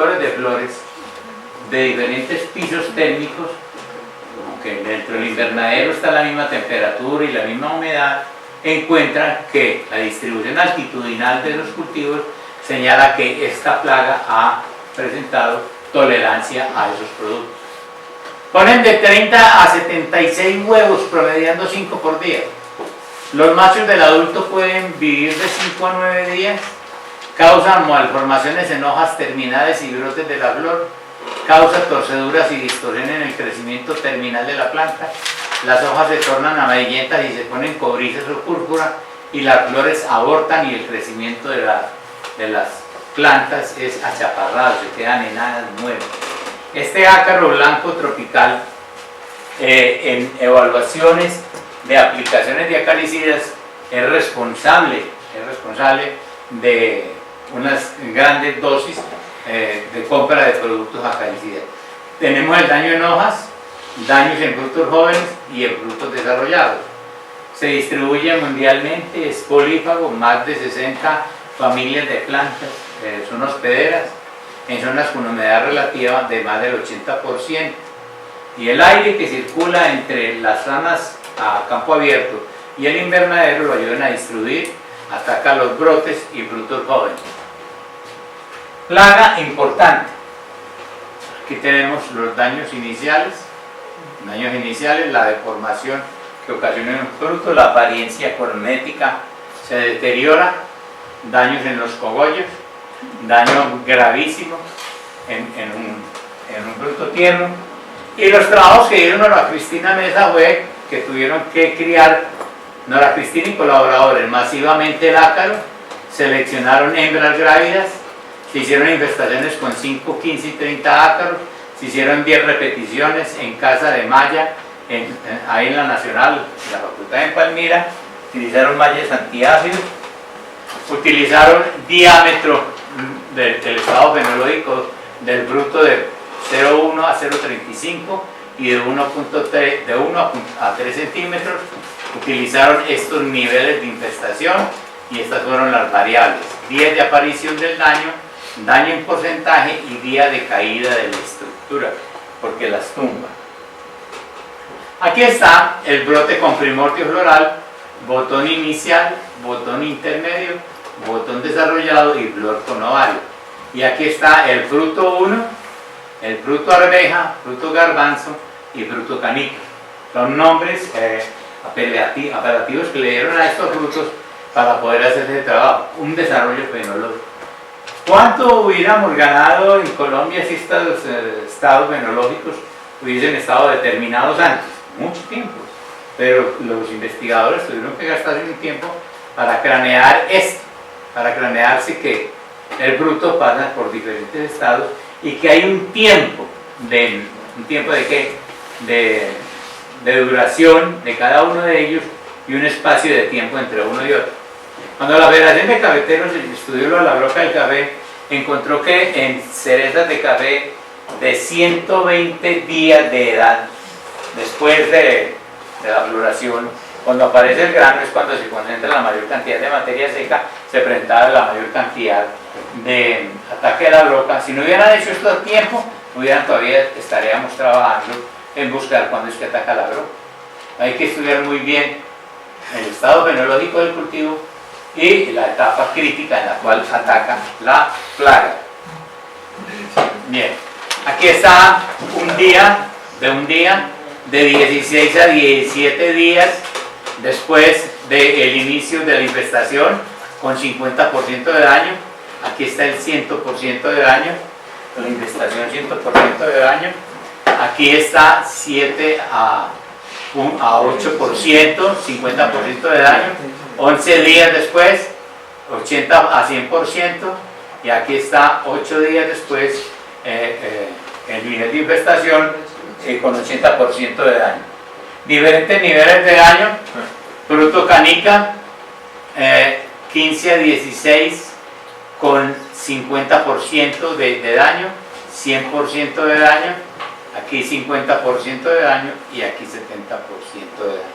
productores de flores de diferentes pisos térmicos, aunque dentro del invernadero está la misma temperatura y la misma humedad, encuentran que la distribución altitudinal de los cultivos señala que esta plaga ha presentado tolerancia a esos productos. Ponen de 30 a 76 huevos, promediando 5 por día. Los machos del adulto pueden vivir de 5 a 9 días. Causan malformaciones en hojas terminales y brotes de la flor. Causa torceduras y distorsión en el crecimiento terminal de la planta. Las hojas se tornan amarillentas y se ponen cobrizas o púrpura, y las flores abortan y el crecimiento de las plantas es achaparrado, se quedan enanas, mueren. Este ácaro blanco tropical, en evaluaciones de aplicaciones de acaricidas, es responsable de unas grandes dosis de compra de productos acaricidas. Tenemos el daño en hojas, daños en frutos jóvenes y en frutos desarrollados. Se distribuye mundialmente, es polífago, más de 60 familias de plantas son hospederas en zonas con humedad relativa de más del 80%. Y el aire que circula entre las zonas a campo abierto y el invernadero lo ayudan a distribuir, ataca los brotes y frutos jóvenes. Plaga importante. Aquí tenemos los daños iniciales. La deformación que ocasiona en un fruto, la apariencia cosmética se deteriora, daños en los cogollos, daño gravísimo en un fruto tierno. Y los trabajos que dieron Nora Cristina Mesa fue que tuvieron que criar, Nora Cristina y colaboradores, masivamente el ácaro, seleccionaron hembras grávidas, se hicieron infestaciones con 5, 15 y 30 ácaros, se hicieron 10 repeticiones en Casa de Malla, ahí en la Nacional, en la Facultad de Palmira. Utilizaron mallas antiácidos, utilizaron diámetro del estado fenológico del fruto de 0,1 a 0,35 y de 1 a 3 centímetros. Utilizaron estos niveles de infestación y estas fueron las variables: días de aparición del daño en porcentaje y día de caída de la estructura, porque las tumba. Aquí está el brote con primordio floral, botón inicial, botón intermedio, botón desarrollado y flor con ovario. Y aquí está el fruto 1, el fruto arveja, fruto garbanzo y fruto canica. Son nombres apelativos que le dieron a estos frutos para poder hacer ese trabajo, un desarrollo fenológico. ¿Cuánto hubiéramos ganado en Colombia si estos estados fenológicos hubiesen estado determinados antes? Mucho tiempo. Pero los investigadores tuvieron que gastar un tiempo para cranear esto, para cranearse que el fruto pasa por diferentes estados y que hay un tiempo de duración de cada uno de ellos y un espacio de tiempo entre uno y otro. Cuando la Federación de Cafeteros estudió la broca del café, encontró que en cerezas de café de 120 días de edad, después de la floración, cuando aparece el grano es cuando se concentra la mayor cantidad de materia seca, se presentaba la mayor cantidad de ataque de la broca. Si no hubieran hecho esto a tiempo, todavía estaríamos trabajando en buscar cuándo es que ataca la broca. Hay que estudiar muy bien el estado fenológico del cultivo y la etapa crítica en la cual ataca la plaga. Bien, aquí está un día de 16 a 17 días después del inicio de la infestación, con 50% de daño. Aquí está el 100% de daño, la infestación 100% de daño. Aquí está 7 a 8%, 50% de daño. 11 días después, 80 a 100%, y aquí está 8 días después, el nivel de infestación con 80% de daño. Diferentes niveles de daño: fruto canica, 15 a 16 con 50% de daño, 100% de daño, aquí 50% de daño y aquí 70% de daño.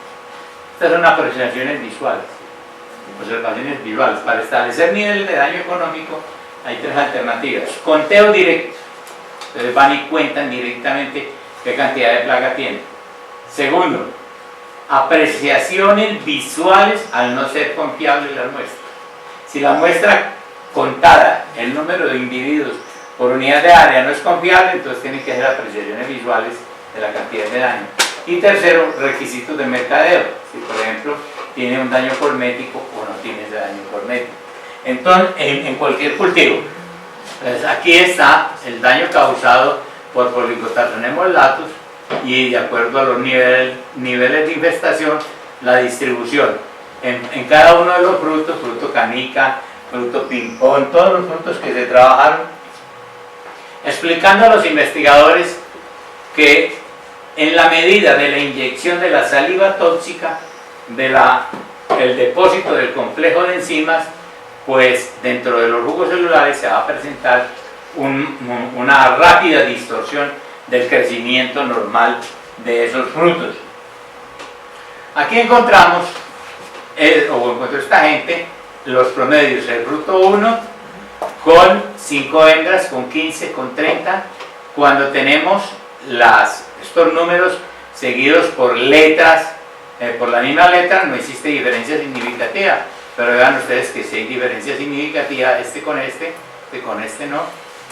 Estas son observaciones visuales para establecer niveles de daño económico hay tres alternativas. Conteo directo. Entonces van y cuentan directamente qué cantidad de plaga tiene. Segundo, apreciaciones visuales al no ser confiable la muestra. Si la muestra contada, el número de individuos por unidad de área no es confiable, entonces tienen que hacer apreciaciones visuales de la cantidad de daño. Y tercero, requisitos de mercadeo. Si por ejemplo tiene un daño colmético o no tiene ese daño colmético. Entonces, en cualquier cultivo, pues aquí está el daño causado por Polycotarsonem mollatus y de acuerdo a los niveles de infestación, la distribución en cada uno de los frutos, fruto canica, fruto ping-pong, todos los frutos que se trabajaron, explicando a los investigadores que en la medida de la inyección de la saliva tóxica, el depósito del complejo de enzimas, pues dentro de los jugos celulares se va a presentar una rápida distorsión del crecimiento normal de esos frutos. Aquí encontramos, encuentro esta gente, los promedios. El fruto 1 con 5 hembras, con 15, con 30, cuando tenemos estos números seguidos por letras, por la misma letra no existe diferencia significativa, pero vean ustedes que si hay diferencia significativa, este con este no,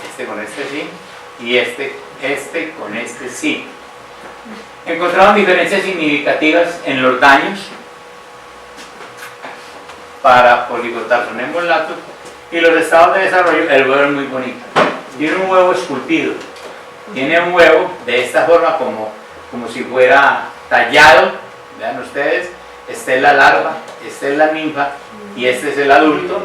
este con este sí, y este con este sí. Encontramos diferencias significativas en los daños para Polycotarsonem mollatus y los estados de desarrollo. El huevo es muy bonito, tiene un huevo esculpido, tiene un huevo de esta forma como si fuera tallado, vean ustedes, esta es la larva, esta es la ninfa y este es el adulto.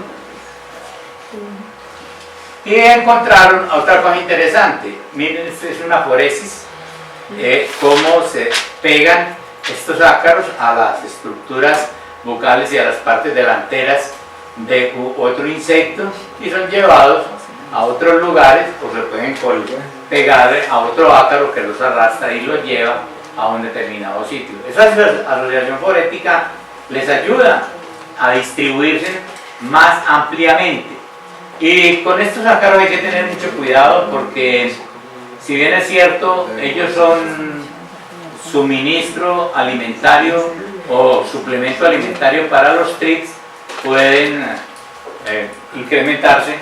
Y encontraron otra cosa interesante, miren, esta es una foresis, cómo se pegan estos ácaros a las estructuras bucales y a las partes delanteras de otro insecto y son llevados a otros lugares o se pueden pegar a otro ácaro que los arrastra y los lleva a un determinado sitio. Esa asociación forética les ayuda a distribuirse más ampliamente. Y con estos ácaros hay que tener mucho cuidado porque, si bien es cierto, ellos son suministro alimentario o suplemento alimentario para los trix, pueden incrementarse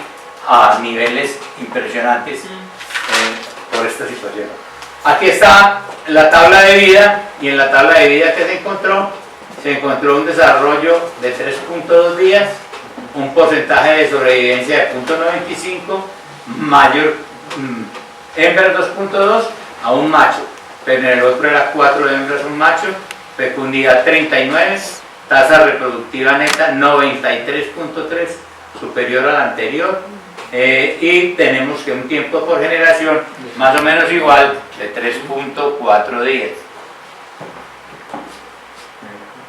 a niveles impresionantes por esta situación. Aquí está la tabla de vida, y en la tabla de vida que se encontró un desarrollo de 3.2 días, un porcentaje de sobrevivencia de 0.95, mayor hembra 2.2 a un macho, pero en el otro era 4 hembras un macho, fecundidad 39, tasa reproductiva neta 93.3, superior a la anterior, y tenemos que un tiempo por generación más o menos igual de 3.4 días.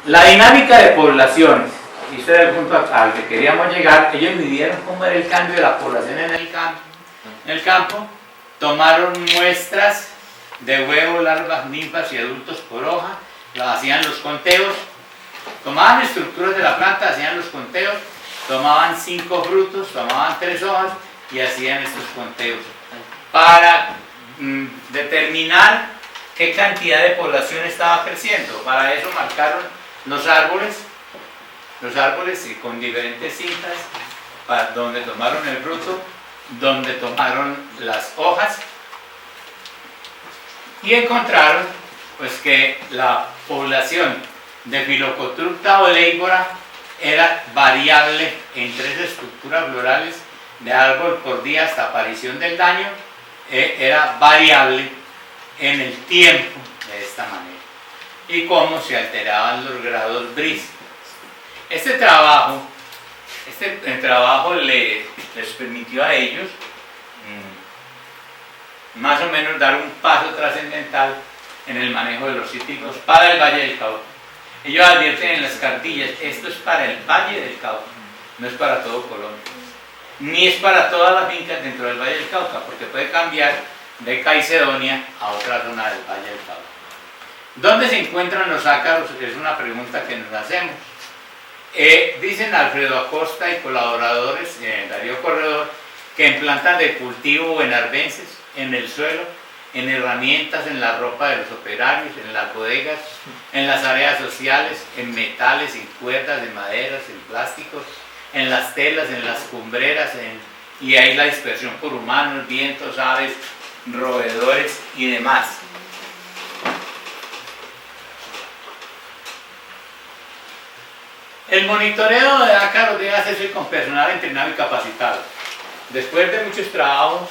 La dinámica de poblaciones, y este era el punto al que queríamos llegar. Ellos midieron cómo era el cambio de la población en el campo, tomaron muestras de huevos, larvas, ninfas y adultos por hoja, hacían los conteos, tomaban estructuras de la planta, hacían los conteos, tomaban 5 frutos, tomaban 3 hojas y hacían estos conteos para determinar qué cantidad de población estaba creciendo. Para eso marcaron los árboles con diferentes cintas, donde tomaron el fruto, donde tomaron las hojas, y encontraron pues que la población de Phyllocotructa oleifera era variable en 3 estructuras florales de árbol por día hasta aparición del daño, era variable en el tiempo de esta manera, y cómo se alteraban los grados BRIS. Este trabajo les permitió a ellos más o menos dar un paso trascendental en el manejo de los cítricos para el Valle del Cauca. Ellos advierten en las cartillas, esto es para el Valle del Cauca, no es para todo Colombia, ni es para todas las fincas dentro del Valle del Cauca, porque puede cambiar de Caicedonia a otra zona del Valle del Cauca. ¿Dónde se encuentran los ácaros? Es una pregunta que nos hacemos. Dicen Alfredo Acosta y colaboradores, Darío Corredor, que en plantas de cultivo o en arbences, en el suelo, en herramientas, en la ropa de los operarios, en las bodegas, en las áreas sociales, en metales, en cuerdas, en maderas, en plásticos, en las telas, en las cumbreras, y hay la dispersión por humanos, vientos, aves, roedores y demás. El monitoreo de ácaros debe hacerse con personal entrenado y capacitado. Después de muchos trabajos,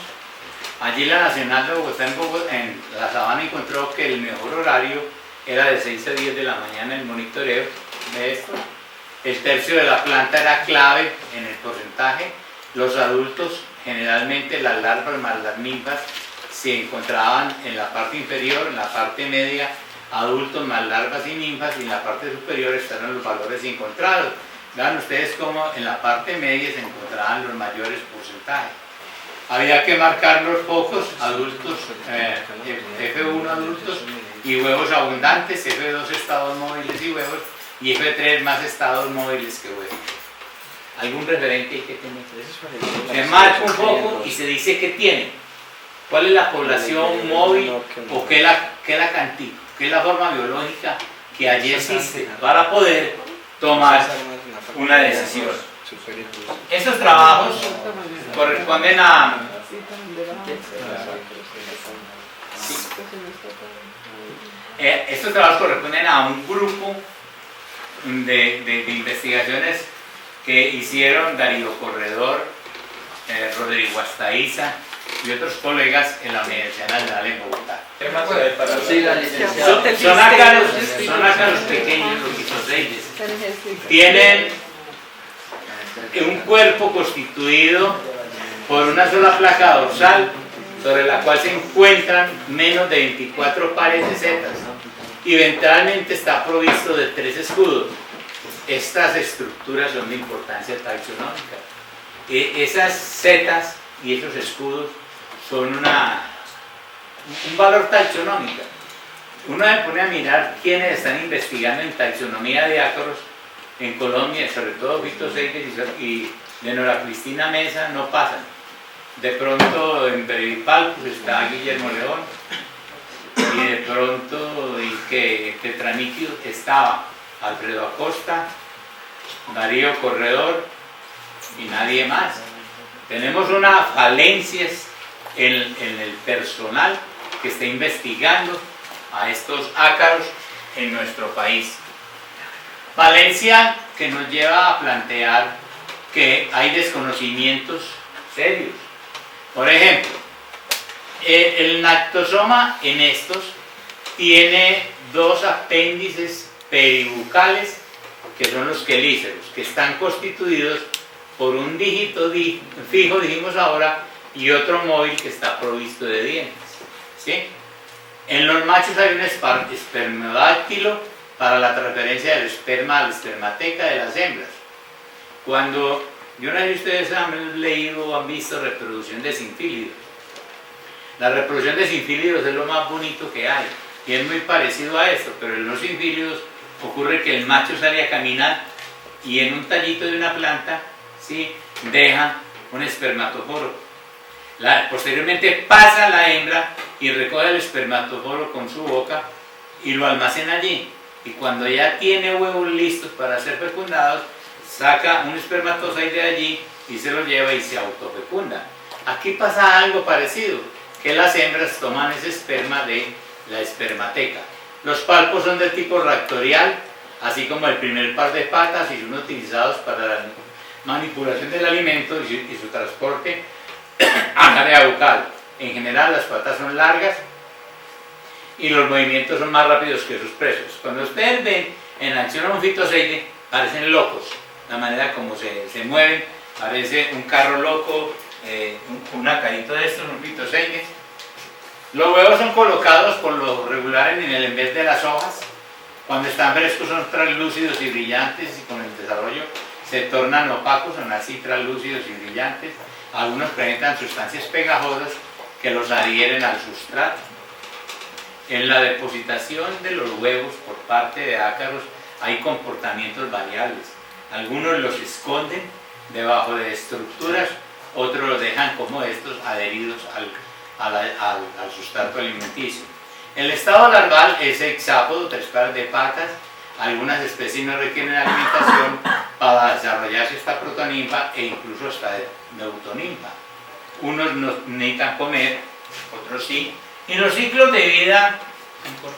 allí la Nacional de Bogotá, en la Sabana, encontró que el mejor horario era de 6 a 10 de la mañana el monitoreo de esto. El tercio de la planta era clave en el porcentaje. Los adultos, generalmente las larvas más las ninfas, se encontraban en la parte inferior, en la parte media, adultos más larvas y ninfas, y en la parte superior estaban los valores encontrados. Vean ustedes cómo en la parte media se encontraban los mayores porcentajes. Había que marcar los focos adultos, F1 adultos y huevos abundantes, F2 estados móviles y huevos, y F3 más estados móviles que huevos. ¿Algún referente que tiene? Se marca un foco y se dice qué tiene. ¿Cuál es la población móvil o qué es la forma biológica que allí existe para poder tomar una decisión? Estos trabajos corresponden a... Estos trabajos corresponden a un grupo de investigaciones que hicieron Darío Corredor, Rodrigo Astaiza y otros colegas en la Universidad Nacional en Bogotá. Son ácaros pequeños, los quisoseides. Tienen un cuerpo constituido por una sola placa dorsal sobre la cual se encuentran menos de 24 pares de setas, y ventralmente está provisto de 3 escudos. Estas estructuras son de importancia taxonómica. Esas setas y esos escudos son un valor taxonómico. Uno se pone a mirar quiénes están investigando en taxonomía de ácaros en Colombia, sobre todo Fitoseides y Leonora Cristina Mesa, no pasan. De pronto en Brevipalpus está Guillermo León, y de pronto en Tetraníquido estaba Alfredo Acosta, Darío Corredor y nadie más. Tenemos unas falencias en el personal que está investigando a estos ácaros en nuestro país. Falencia que nos lleva a plantear que hay desconocimientos serios. Por ejemplo, el nactosoma en estos tiene 2 apéndices peribucales, que son los quelíceros, que están constituidos por un dígito fijo, dijimos ahora, y otro móvil que está provisto de dientes, ¿sí? En los machos hay un espermodáctilo para la transferencia del esperma a la espermateca de las hembras. Cuando, yo no sé si ustedes han leído o han visto reproducción de sinfílidos. La reproducción de sinfílidos es lo más bonito que hay, y es muy parecido a esto, pero en los sinfílidos ocurre que el macho sale a caminar y en un tallito de una planta, ¿sí?, deja un espermatoforo. Posteriormente pasa la hembra y recoge el espermatoforo con su boca y lo almacena allí. Y cuando ya tiene huevos listos para ser fecundados, saca un espermatozoide de allí y se lo lleva y se autofecunda. Aquí pasa algo parecido, que las hembras toman ese esperma de la espermateca. Los palpos son del tipo raptorial, así como el primer par de patas, y son utilizados para la manipulación del alimento y su transporte a la área bucal. En general las patas son largas y los movimientos son más rápidos que sus presos. Cuando ustedes ven en acción a un fitoseide, parecen locos, la manera como se mueven, parece un carro loco, un acarito de estos, un fitoseide. Los huevos son colocados por lo regular en el envés de las hojas. Cuando están frescos son translúcidos y brillantes, y con el desarrollo se tornan opacos, son así translúcidos y brillantes. Algunos presentan sustancias pegajosas que los adhieren al sustrato. En la depositación de los huevos por parte de ácaros hay comportamientos variables. Algunos los esconden debajo de estructuras otros los dejan como estos adheridos al sustrato alimenticio. El estado larval es hexápodo, 3 pares de patas. Algunas especies no requieren alimentación para desarrollarse esta protoninfa e incluso hasta neutoninfa. Unos no necesitan comer, otros sí. Y los ciclos de vida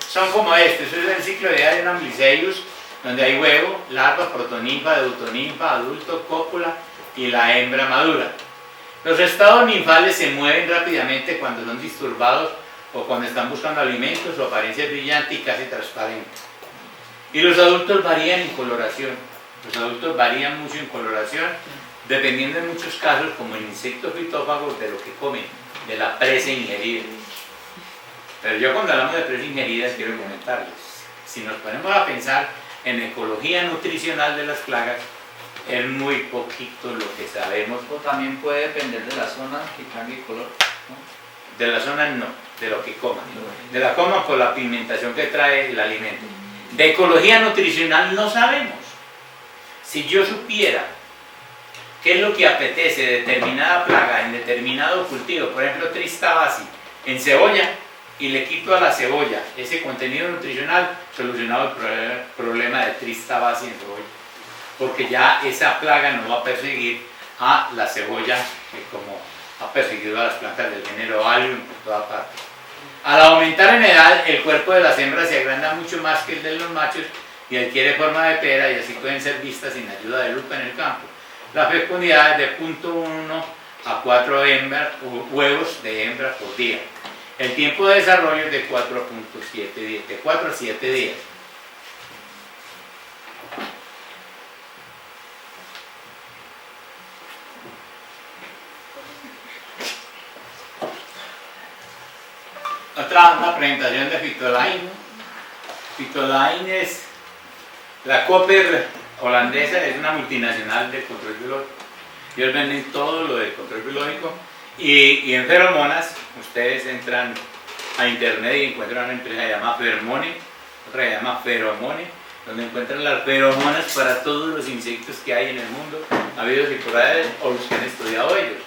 son como este. Eso es el ciclo de vida de un Amblyseius, donde hay huevo, larva, protoninfa, deutoninfa, adulto, cópula y la hembra madura. Los estados ninfales se mueven rápidamente cuando son disturbados o cuando están buscando alimentos, su apariencia es brillante y casi transparente. Y los adultos varían en coloración. Los adultos varían mucho en coloración, dependiendo en muchos casos, como en insectos fitófagos, de lo que comen, de la presa ingerida. Pero yo cuando hablamos de presa ingerida quiero comentarles, si nos ponemos a pensar en ecología nutricional de las plagas, es muy poquito lo que sabemos. O también puede depender de la zona que cambie el color, ¿no? De la zona no, de lo que coman. De la coman por la pigmentación que trae el alimento. De ecología nutricional no sabemos. Si yo supiera qué es lo que apetece determinada plaga en determinado cultivo, por ejemplo Tristabacin en cebolla, y le quito a la cebolla ese contenido nutricional, solucionado el problema de Tristabacin en cebolla. Porque ya esa plaga no va a perseguir a la cebolla como ha perseguido a las plantas del género Allium por toda parte. Al aumentar en edad, el cuerpo de las hembras se agranda mucho más que el de los machos y adquiere forma de pera, y así pueden ser vistas sin ayuda de lupa en el campo. La fecundidad es de 0.1 a 4 huevos de hembra por día. El tiempo de desarrollo es de 4.7 días, de 4 a 7 días. Una presentación de Phytoline. Phytoline es la Cooper holandesa, es una multinacional de control biológico. Ellos venden todo lo del control biológico y en feromonas. Ustedes entran a internet y encuentran una empresa que se llama Fermone, otra que se llama Feromone, donde encuentran las feromonas para todos los insectos que hay en el mundo, habidos y por haber, o los que han estudiado ellos.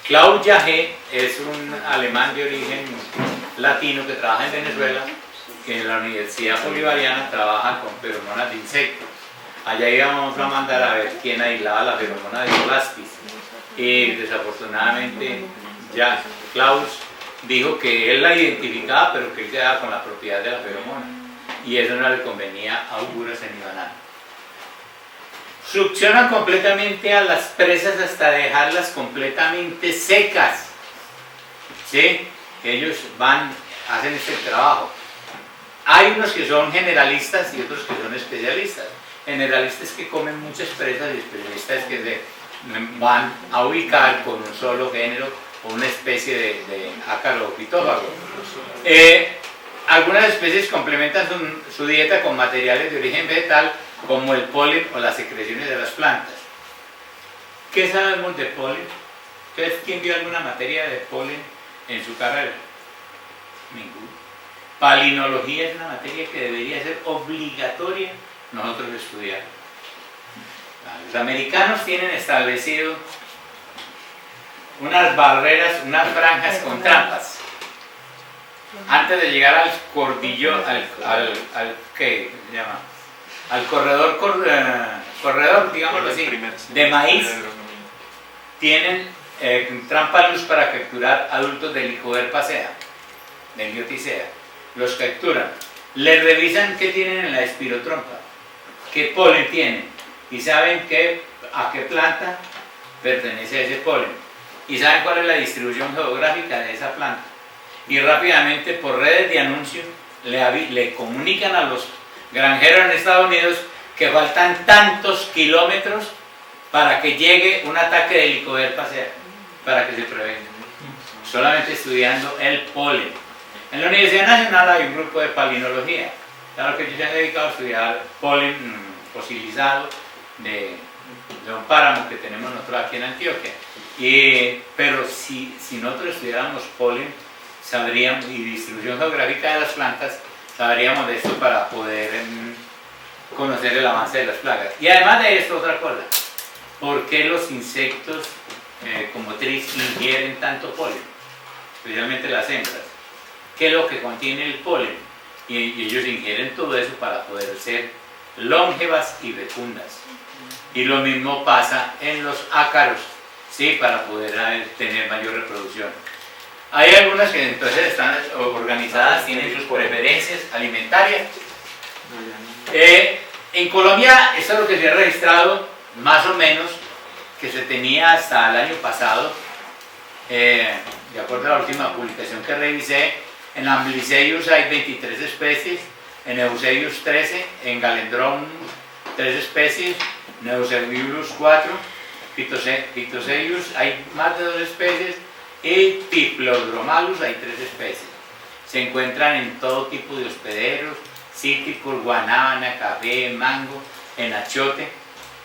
Klaus Jahe es un alemán de origen latino que trabaja en Venezuela, que en la Universidad Bolivariana trabaja con feromonas de insectos. Allá íbamos a mandar a ver quién aislaba la feromona de Olastis, y desafortunadamente ya Klaus dijo que él la identificaba, pero que él quedaba con la propiedad de la feromona, y eso no le convenía a Auguras en Ibanán. Succionan completamente a las presas hasta dejarlas completamente secas. ¿Sí? Ellos hacen este trabajo. Hay unos que son generalistas y otros que son especialistas. Generalistas que comen muchas presas y especialistas que se van a ubicar con un solo género o una especie de ácaro o fitófago. Algunas especies complementan su dieta con materiales de origen vegetal, como el polen o las secreciones de las plantas. ¿Qué sabemos de polen? ¿Ustedes quién vio alguna materia de polen en su carrera? Ninguno. Palinología es una materia que debería ser obligatoria nosotros estudiar. Los americanos tienen establecido unas barreras, unas franjas con trampas. Antes de llegar al cordillo, ¿qué se llama? Al corredor, digámoslo así, de maíz, tienen trampas luz para capturar adultos de Lycobacter del Lioticea. Los capturan, les revisan qué tienen en la espirotrompa, qué polen tienen, y saben a qué planta pertenece ese polen, y saben cuál es la distribución geográfica de esa planta. Y rápidamente por redes de anuncios le comunican a los granjeros en Estados Unidos que faltan tantos kilómetros para que llegue un ataque de Lycobacter para que se prevenga. Solamente estudiando el polen. En la Universidad Nacional hay un grupo de palinología. Claro que ellos se han dedicado a estudiar polen fosilizado de un páramo que tenemos nosotros aquí en Antioquia. Pero si nosotros estudiáramos polen, sabríamos, y distribución geográfica de las plantas, sabríamos de esto para poder conocer el avance de las plagas. Y además de esto, otra cosa, ¿por qué los insectos como tris ingieren tanto polen, especialmente las hembras. ¿Qué es lo que contiene el polen? Y ellos ingieren todo eso para poder ser longevas y fecundas. Y lo mismo pasa en los ácaros, ¿sí? Para poder tener mayor reproducción. Hay algunas que entonces están organizadas, tienen sus preferencias alimentarias. En Colombia, esto es lo que se ha registrado, más o menos, que se tenía hasta el año pasado, de acuerdo a la última publicación que revisé. En Amblyseius hay 23 especies, en Eusebius 13, en Galendron 3 especies, Neusebius 4, Phytoseius hay más de 2 especies, y Diplodromalus hay 3 especies. Se encuentran en todo tipo de hospederos, cítricos, guanábana, café, mango, en achiote,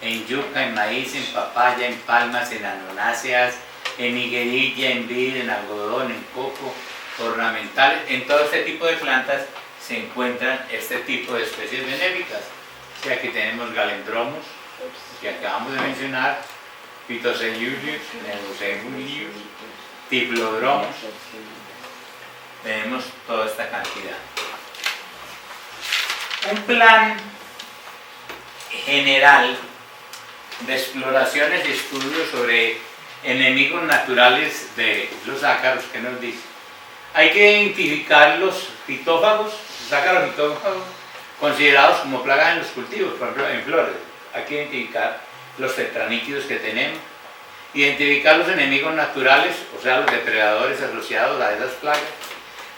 en yuca, en maíz, en papaya, en palmas, en anonáceas, en higuerilla, en vid, en algodón, en coco, ornamentales. En todo este tipo de plantas se encuentran este tipo de especies benéficas. O sea, aquí tenemos Galendromus, que acabamos de mencionar, Phytoseius, Neusebius, Diplodromus. Tenemos toda esta cantidad. Un plan general de exploraciones y estudios sobre enemigos naturales de los ácaros, ¿qué nos dice? Hay que identificar los fitófagos, los ácaros fitófagos, considerados como plagas en los cultivos, por ejemplo en flores. Hay que identificar los tetraníquidos que tenemos, identificar los enemigos naturales, o sea, los depredadores asociados a esas plagas,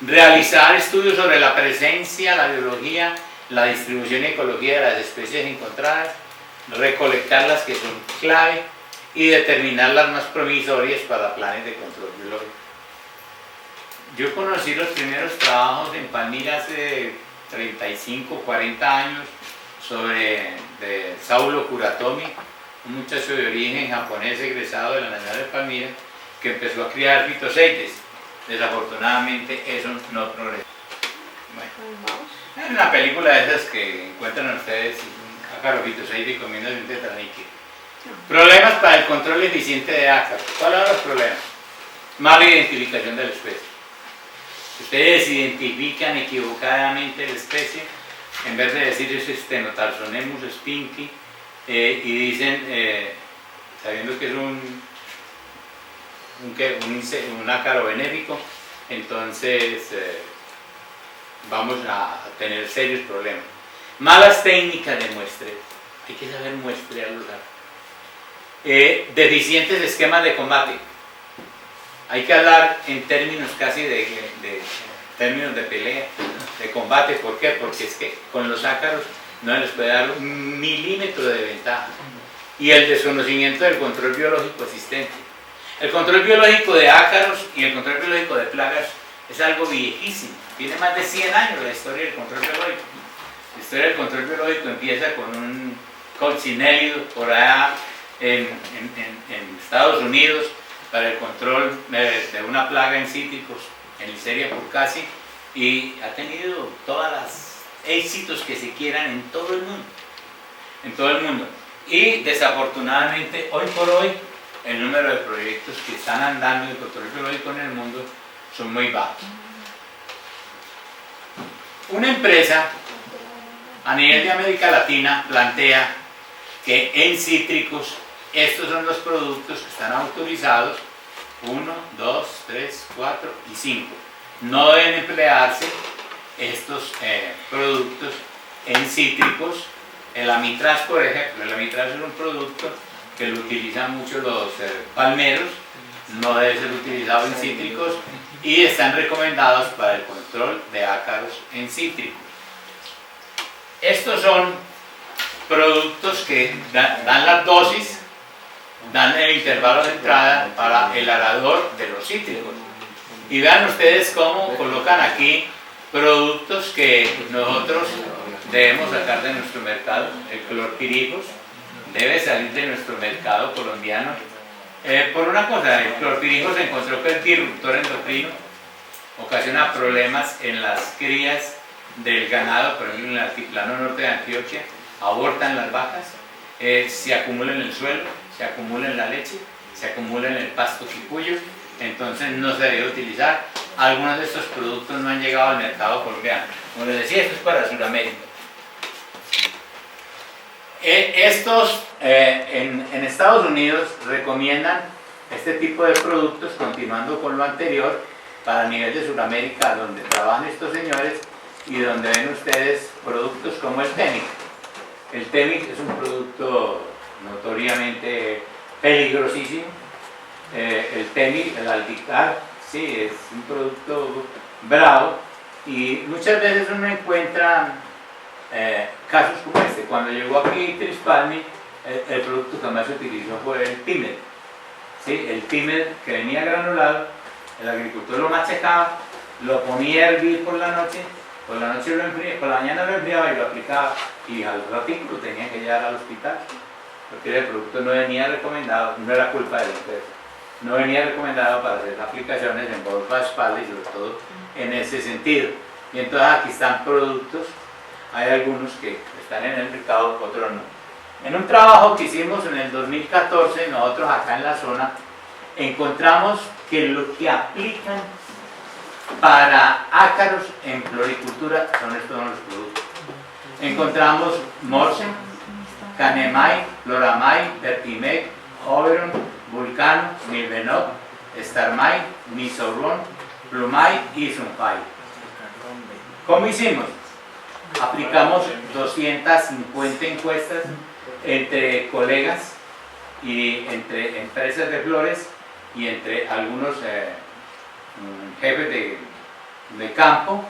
realizar estudios sobre la presencia, la biología, la distribución y ecología de las especies encontradas, recolectar las que son clave y determinar las más promisorias para planes de control biológico. Yo conocí los primeros trabajos en Palmira hace 35, 40 años de Saulo Kuratomi, un muchacho de origen japonés egresado de la Nacional de Palmira que empezó a criar fitoseides. Desafortunadamente eso no progresó. Bueno, es una película de esas que encuentran ustedes un ácaro fitoseide comiendo un tetraníqueo. Problemas para el control eficiente de ácaros. ¿Cuáles son los problemas? Mala identificación de la especie. Ustedes identifican equivocadamente la especie, en vez de decir es Stenotarsonemus spinki, y dicen, sabiendo que es un ácaro benéfico, entonces vamos a tener serios problemas. Malas técnicas de muestreo, hay que saber muestrear los ácaros. Deficientes esquemas de combate. Hay que hablar en términos casi de términos de pelea, de combate. ¿Por qué? Porque es que con los ácaros no les puede dar un milímetro de ventaja. Y el desconocimiento del control biológico existente. El control biológico de ácaros y el control biológico de plagas es algo viejísimo. Tiene más de 100 años la historia del control biológico. La historia del control biológico empieza con un coccinellio por allá en Estados Unidos, para el control de una plaga en cítricos, en Listeria purcasi, y ha tenido todos los éxitos que se quieran en todo el mundo. En todo el mundo. Y desafortunadamente, hoy por hoy, el número de proyectos que están andando de control biológico en el mundo son muy bajos. Una empresa a nivel de América Latina plantea que en cítricos estos son los productos que están autorizados, 1, 2, 3, 4 y 5. No deben emplearse estos productos en cítricos. El amitraz, por ejemplo, el amitraz es un producto que lo utilizan mucho los palmeros, no debe ser utilizado en cítricos y están recomendados para el control de ácaros en cítricos. Estos son productos que dan las dosis, dan el intervalo de entrada para el arador de los cítricos. Y vean ustedes cómo colocan aquí productos que nosotros debemos sacar de nuestro mercado. El clorpirifos debe salir de nuestro mercado colombiano. Por una cosa, el clorpirifos se encontró que es disruptor endocrino, ocasiona problemas en las crías del ganado, por ejemplo en el altiplano norte de Antioquia, abortan las vacas, se acumula en el suelo, se acumula en la leche se acumula en el pasto quipuyo, entonces no se debe utilizar. Algunos de estos productos no han llegado al mercado colombiano. Como les decía, esto es para Sudamérica. En Estados Unidos recomiendan este tipo de productos, continuando con lo anterior, para el nivel de Sudamérica, donde trabajan estos señores y donde ven ustedes productos como el Temic. El Temic es un producto notoriamente peligrosísimo. El Temic, el Aldicar, sí, es un producto bravo y muchas veces uno encuentra casos como este. Cuando llegó aquí Tris Palmi, el producto que más se utilizó fue el Timer. ¿Sí? El Timer que venía granulado, el agricultor lo machacaba, lo ponía a hervir por la noche lo enfriaba, por la mañana lo enfriaba y lo aplicaba, y al ratito lo tenía que llevar al hospital, porque el producto no venía recomendado, no era culpa de la empresa, no venía recomendado para hacer aplicaciones en bolsa de espalda y sobre todo en ese sentido. Y entonces aquí están productos, hay algunos que están en el mercado, otros no. En un trabajo que hicimos en el 2014, nosotros acá en la zona, encontramos que lo que aplican para ácaros en floricultura son estos los productos. Encontramos Morse, Canemay, Floramay, Vertimec, Oberon, Vulcano, Milbenot, Starmay, Misorron, Plumay y Sunfay. ¿Cómo hicimos? Aplicamos 250 encuestas entre colegas y entre empresas de flores y entre algunos jefes de campo,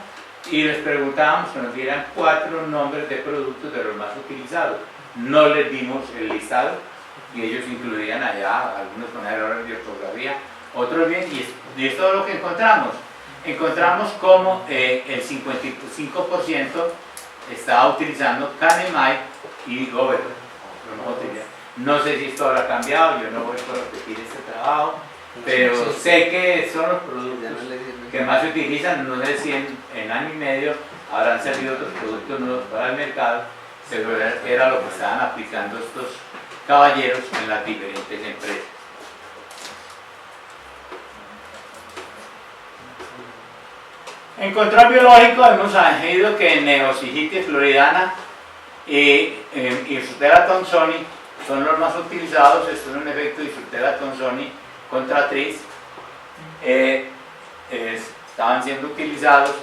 y les preguntábamos que nos dieran 4 nombres de productos de los más utilizados. No les dimos el listado y ellos incluían allá algunos con errores de ortografía, otros bien, y es todo lo que encontramos. Encontramos como el 55% estaba utilizando Canemay y Goberto. No sé si esto habrá cambiado, yo no voy a repetir este trabajo, pero sé que son los productos que más se utilizan. No sé si en año y medio habrán salido otros productos nuevos para el mercado, pero era lo que estaban aplicando estos caballeros en las diferentes empresas. En control biológico hemos añadido que Neosigitis floridana y Irsutela thomsoni son los más utilizados. Esto es un efecto de Irsutela thomsoni contra tris. Estaban siendo utilizados,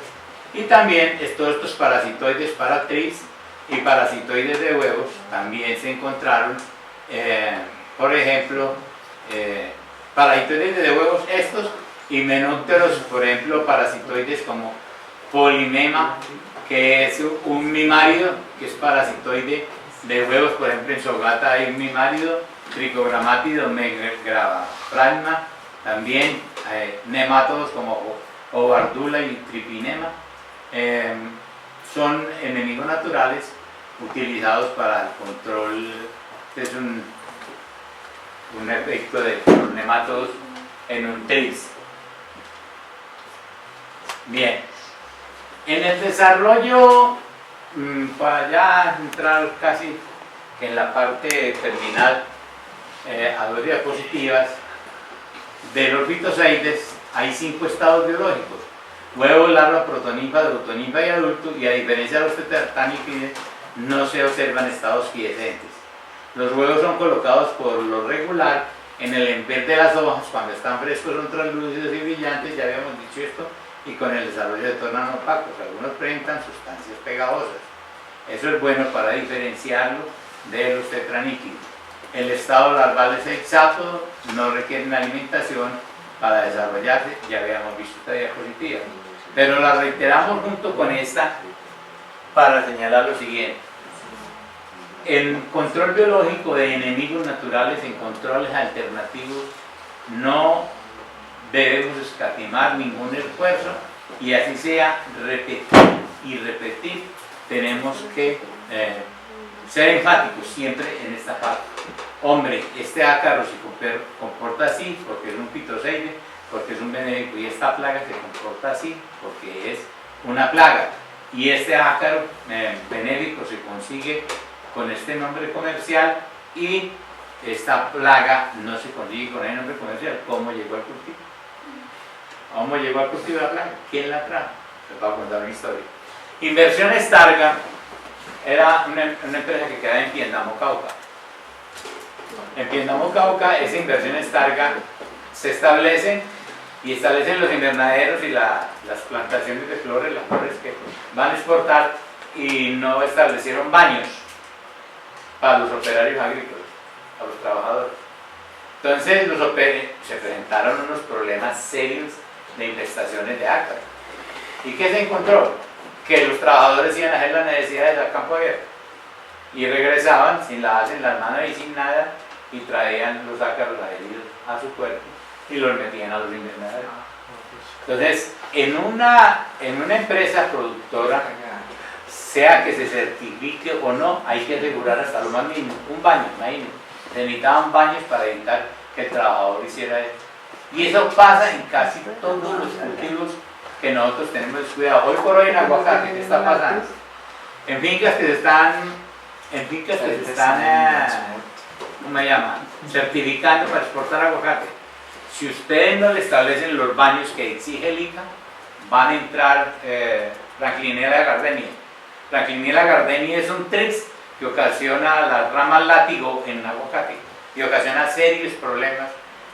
y también todos estos parasitoides para tris y parasitoides de huevos también se encontraron. Por ejemplo, parasitoides de huevos estos, y menópteros, por ejemplo, parasitoides como Polymema, que es un mimárido, que es parasitoide de huevos. Por ejemplo, en Sogata hay un mimárido, Trichogramátido megapragma, también nemátodos como Ovardula y Tripinema, son enemigos naturales utilizados para el control. Es un efecto de los nemátodos en un tris. Bien, en el desarrollo, para ya entrar casi en la parte terminal, a 2 diapositivas, de los fitosaides hay 5 estados biológicos: huevo, larva, protoninfa, deutoninfa y adulto, y a diferencia de los tetranífides no se observan estados quiescentes. Los huevos son colocados por lo regular en el enver de las hojas. Cuando están frescos son translúcidos y brillantes, ya habíamos dicho esto, y con el desarrollo se tornan opacos. Algunos presentan sustancias pegajosas. Eso es bueno para diferenciarlo de los tetraníquidos. El estado larval es hexápodo, no requieren alimentación para desarrollarse, ya habíamos visto esta diapositiva, pero la reiteramos junto con esta para señalar lo siguiente. En control biológico de enemigos naturales, en controles alternativos, no debemos escatimar ningún esfuerzo, y así sea repetir y repetir, tenemos que ser enfáticos siempre en esta parte. Hombre, este ácaro se comporta así porque es un fitoseide, porque es un benéfico, y esta plaga se comporta así porque es una plaga, y este ácaro benéfico se consigue con este nombre comercial, y esta plaga no se consigue con el nombre comercial. ¿Cómo llegó al cultivo? ¿Cómo llegó al cultivo la plaga? ¿Quién la trajo? Les voy a contar una historia. Inversiones Targa era una empresa que queda en Piendamo, Cauca. En Piendamo, Cauca, esa Inversiones Targa se establece y establecen los invernaderos y las plantaciones de flores, las flores que van a exportar, y no establecieron baños para los operarios agrícolas, a los trabajadores. Entonces se presentaron unos problemas serios de infestaciones de ácaros. ¿Y qué se encontró? Que los trabajadores iban a hacer las necesidades al campo abierto y regresaban sin lavarse en las manos y sin nada, y traían los ácaros adheridos a su cuerpo y los metían a los invernaderos. Entonces, en una empresa productora, sea que se certifique o no, hay que asegurar hasta lo más mínimo un baño, imagínense. Se necesitaban baños para evitar que el trabajador hiciera eso. Y eso pasa en casi todos los cultivos que nosotros tenemos descuidado. Hoy por hoy en aguacate, ¿qué está pasando? En fincas que se están, ¿cómo se llama?, certificando para exportar aguacate. Si ustedes no le establecen los baños que exige el ICA, van a entrar Franklinella gardenia. Franklinella gardenia es un trix que ocasiona las ramas látigo en aguacate y ocasiona serios problemas.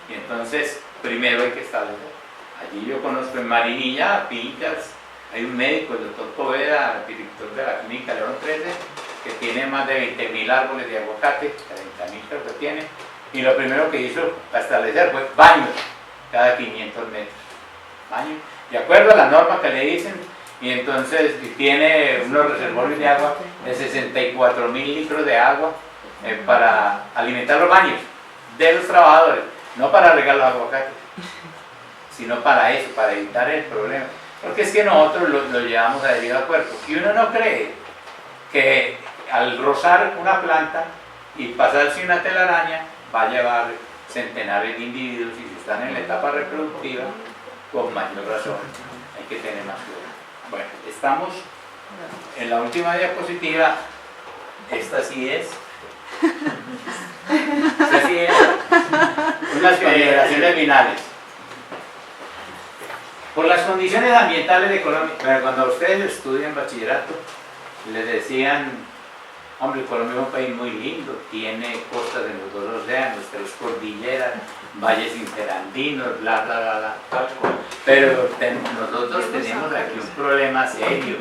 Y entonces, primero hay que establecer. Allí yo conozco en Marinilla, fincas, hay un médico, el doctor Poveda, director de la clínica León 13, que tiene más de 20.000 árboles de aguacate, 30.000 creo que tiene, y lo primero que hizo para establecer fue baños cada 500 metros. Baños, de acuerdo a la norma que le dicen, y entonces tiene unos reservorios de agua de 64.000 litros de agua para alimentar los baños de los trabajadores, no para regar los aguacates, sino para eso, para evitar el problema. Porque es que nosotros lo llevamos adherido al cuerpo, y uno no cree que al rozar una planta y pasarse una telaraña va a llevar centenares de individuos, y si están en la etapa reproductiva, con mayor razón hay que tener más cuidado. Bueno, estamos en la última diapositiva. Esta sí es. Esta sí es. Unas consideraciones finales. Por las condiciones ambientales de Colombia, cuando ustedes estudian bachillerato, les decían, hombre, Colombia es un país muy lindo, tiene costas en los dos océanos, 3 cordilleras, valles interandinos, bla, bla, bla, bla, pero nosotros tenemos aquí un problema serio,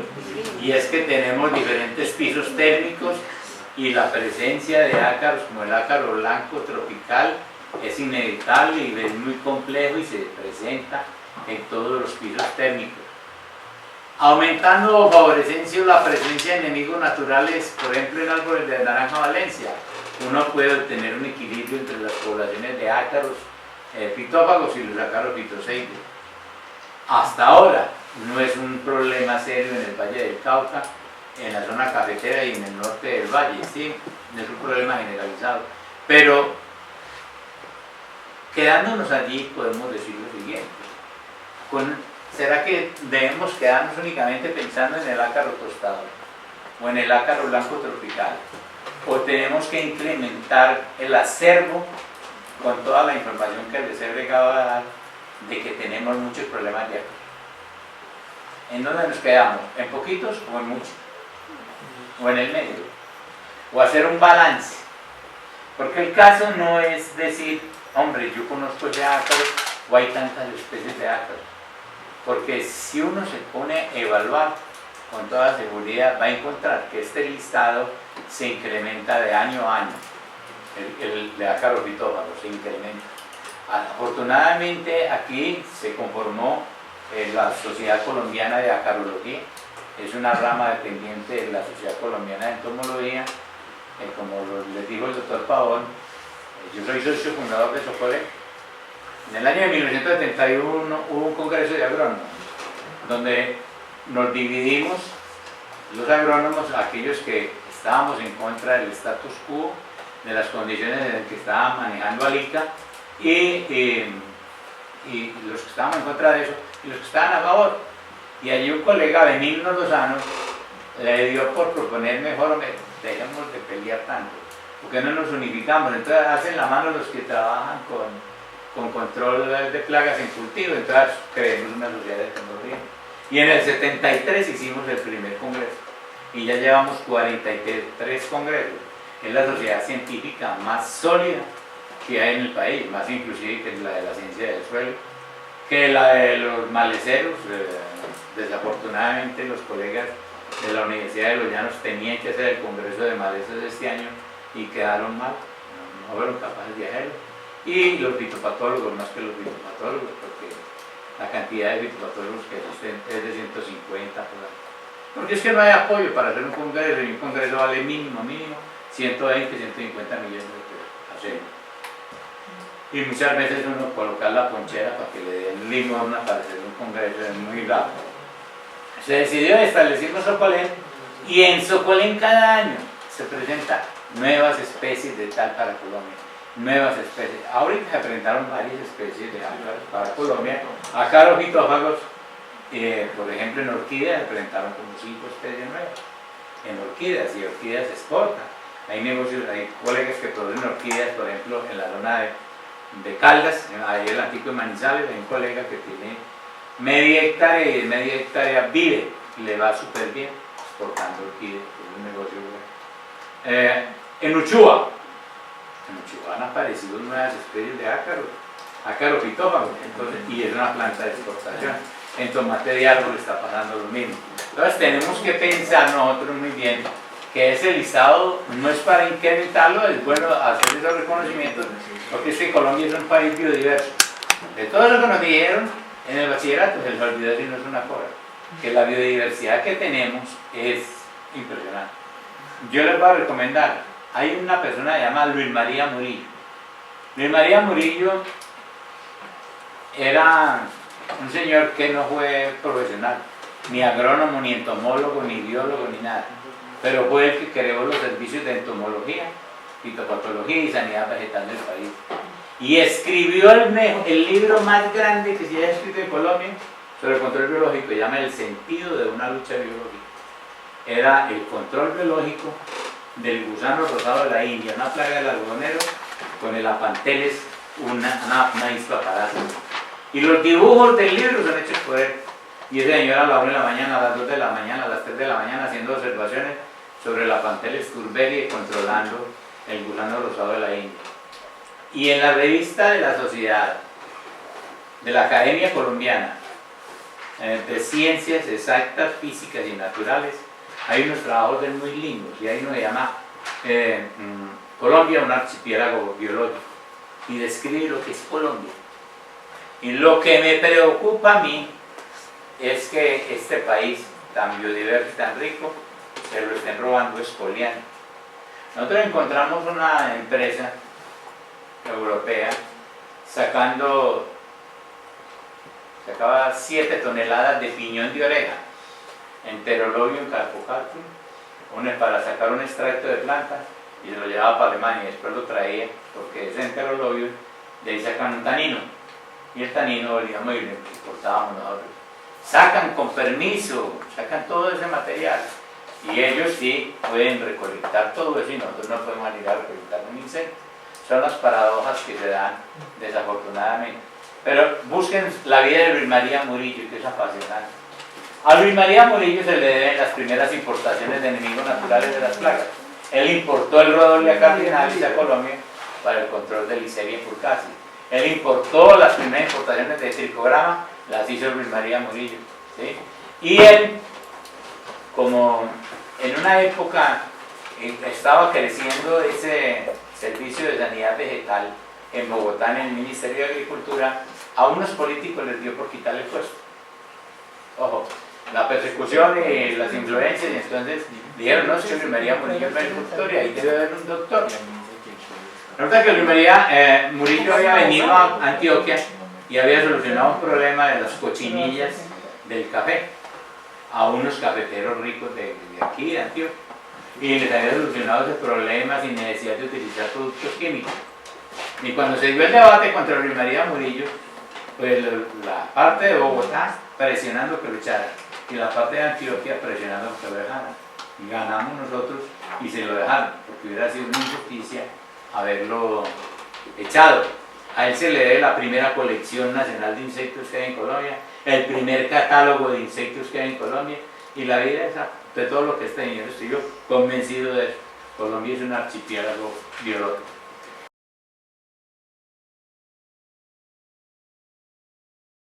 y es que tenemos diferentes pisos térmicos, y la presencia de ácaros como el ácaro blanco tropical es inevitable y es muy complejo y se presenta en todos los pisos térmicos, aumentando o favoreciendo la presencia de enemigos naturales. Por ejemplo, en árboles de naranja Valencia, uno puede obtener un equilibrio entre las poblaciones de ácaros fitófagos y los ácaros fitoseides. Hasta ahora no es un problema serio en el Valle del Cauca, en la zona cafetera y en el norte del valle, ¿sí? No es un problema generalizado, pero quedándonos allí podemos decir lo siguiente: ¿será que debemos quedarnos únicamente pensando en el ácaro tostado o en el ácaro blanco tropical? ¿O tenemos que incrementar el acervo con toda la información que les he llegado a dar de que tenemos muchos problemas de ácaro? ¿En dónde nos quedamos? ¿En poquitos o en muchos? ¿O en el medio? ¿O hacer un balance? Porque el caso no es decir, hombre, yo conozco ya ácaros o hay tantas especies de ácaros. Porque si uno se pone a evaluar, con toda seguridad va a encontrar que este listado se incrementa de año a año. El de ácaros fitófagos se incrementa. Afortunadamente aquí se conformó la Sociedad Colombiana de Acarología. Es una rama dependiente de la Sociedad Colombiana de Entomología. Como les dijo el doctor Pavón, yo soy socio fundador de Socole. En el año de 1971 hubo un congreso de agrónomos, donde nos dividimos los agrónomos, aquellos que estábamos en contra del status quo, de las condiciones en las que estaba manejando Alica, y los que estaban en contra de eso, y los que estaban a favor. Y allí un colega, Benigno Lozano, le dio por proponer mejor, dejemos de pelear tanto, ¿Por qué no nos unificamos? Entonces hacen la mano los que trabajan con control de plagas en cultivo, entonces creemos una sociedad de tecnología. Y en el 73 hicimos el primer congreso y ya llevamos 43 congresos. Es la sociedad científica más sólida que hay en el país, más inclusive que la de la ciencia del suelo, que la de los maleceros. Desafortunadamente los colegas de la Universidad de Los Llanos tenían que hacer el congreso de malezas este año y quedaron mal, no fueron capaces de hacerlo. Y los fitopatólogos, más que los fitopatólogos, porque la cantidad de fitopatólogos que existen es de 150 por ahí. Porque es que no hay apoyo para hacer un congreso, y un congreso vale mínimo 120, 150 millones de pesos hacerlo. Y muchas veces uno colocar la ponchera para que le den limón para hacer un congreso es muy rápido. Se decidió establecer Socolén, y en Socolén cada año se presentan nuevas especies de tal para Colombia. Nuevas especies. Ahorita se presentaron varias especies de ácaros para Colombia. Ácaros fitófagos, por ejemplo, en orquídeas se presentaron como 5 especies nuevas. En orquídeas, y orquídeas se exportan. Hay negocios, hay colegas que producen orquídeas, por ejemplo, en la zona de Caldas, ahí el antiguo de Manizales, hay un colega que tiene media hectárea, y media hectárea vive, y le va súper bien exportando orquídeas, es un negocio bueno. En Uchua han aparecido nuevas especies de ácaros fitófagos, y es una planta de exportación. En tomate de árbol está pasando lo mismo. Entonces tenemos que pensar nosotros muy bien que ese listado no es para incrementarlo, es bueno hacer esos reconocimientos, porque es que Colombia es un país biodiverso. De todo lo que nos dijeron en el bachillerato, se les olvidó decirnos una cosa, que la biodiversidad que tenemos es impresionante. Yo les voy a recomendar, hay una persona llamada Luis María Murillo. Luis María Murillo era un señor que no fue profesional, ni agrónomo, ni entomólogo, ni biólogo, ni nada, pero fue el que creó los servicios de entomología, fitopatología y sanidad vegetal del país. Y escribió el libro más grande que se haya escrito en Colombia sobre el control biológico, se llama El sentido de una lucha biológica. Era el control biológico del gusano rosado de la India, una plaga del algodonero, con el apanteles, una isla parásita. Y los dibujos del libro son hechos por él. Y ese señor a la 1 de la mañana, a las 2 de la mañana, a las 3 de la mañana, haciendo observaciones sobre el apanteles turberi, controlando el gusano rosado de la India. Y en la revista de la Sociedad, de la Academia Colombiana de Ciencias Exactas, Físicas y Naturales, hay unos trabajos de él muy lindos, y hay uno que llama Colombia, un archipiélago biológico, y describe lo que es Colombia. Y lo que me preocupa a mí es que este país tan biodiverso y tan rico se lo estén robando, expoliando. Nosotros encontramos una empresa europea sacaba 7 toneladas de piñón de oreja, Enterolobium carpocalcium, para sacar un extracto de planta, y se lo llevaba para Alemania, y después lo traía, porque ese Enterolobium, de ahí sacan un tanino, y el tanino olíamos y lo exportábamos nosotros. Sacan con permiso, sacan todo ese material, y ellos sí pueden recolectar todo eso, y nosotros no podemos ir a recolectar un insecto. Son las paradojas que se dan desafortunadamente. Pero busquen la vida de Luis María Murillo, que es apasionante. A Luis María Murillo se le deben las primeras importaciones de enemigos naturales de las plagas. Él importó el Rhodolia cardinalis a Colombia para el control de Listeria furcasi. Él importó las primeras importaciones de tricograma, las hizo Luis María Murillo, ¿sí? Y él, como en una época estaba creciendo ese servicio de sanidad vegetal en Bogotá, en el Ministerio de Agricultura, a unos políticos les dio por quitarle el puesto. Ojo, la persecución y las influencias, y entonces dijeron, no, es que Luis María Murillo es agricultor y ahí debe haber un doctor. Resulta que Luis María Murillo había venido a Antioquia y había solucionado un problema de las cochinillas del café a unos cafeteros ricos de aquí, de Antioquia. Y les había solucionado ese problema sin necesidad de utilizar productos químicos. Y cuando se dio el debate contra Luis María Murillo, pues la parte de Bogotá presionando que luchara, y la parte de Antioquia presionando que lo dejaran. Y ganamos nosotros y se lo dejaron. porque hubiera sido una injusticia haberlo echado. A él se le debe la primera colección nacional de insectos que hay en Colombia, el primer catálogo de insectos que hay en Colombia, y la vida esa, de todo lo que este señor estoy yo convencido de eso. Colombia es un archipiélago biológico.